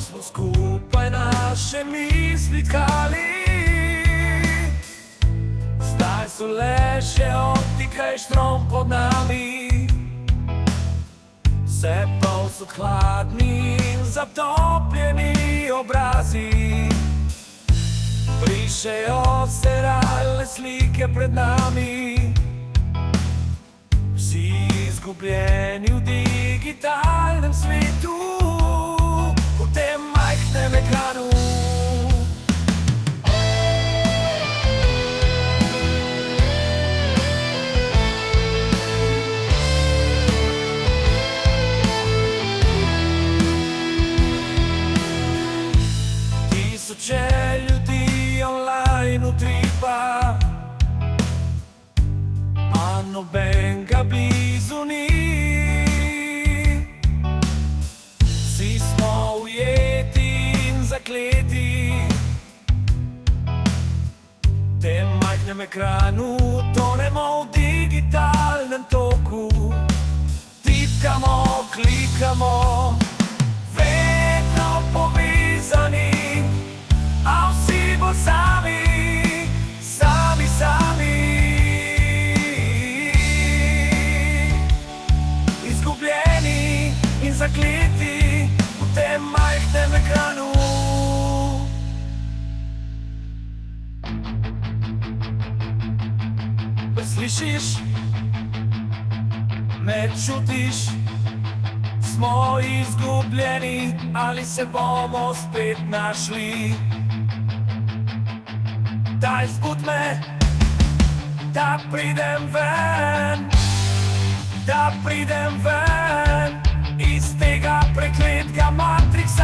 smo skupaj naše misli tkali. Zdaj so le še optika in štrom pod nami. Vse povsod hladni in zatopljeni obrazi. Brišejo se realne slike pred nami. Vsi izgubljeni v digitalnem svetu, v tem majhnem ekranu. Tisoče ljudi online utripa, a nobenega blizu ni. Vsi smo ujeti in zakleti v tem majhnem ekranu, tonemo v digitalnem toku. Tipkamo, klikamo, vedno povezani, a vsi bolj sami, sami, sami. Izgubljeni in zakleti v tem majhnem ekranu. Me slišiš? Me čutiš? Smo izgubljeni, ali se bomo spet našli? Daj zbud me, da pridem ven, da pridem ven iz tega prekletega matrixa.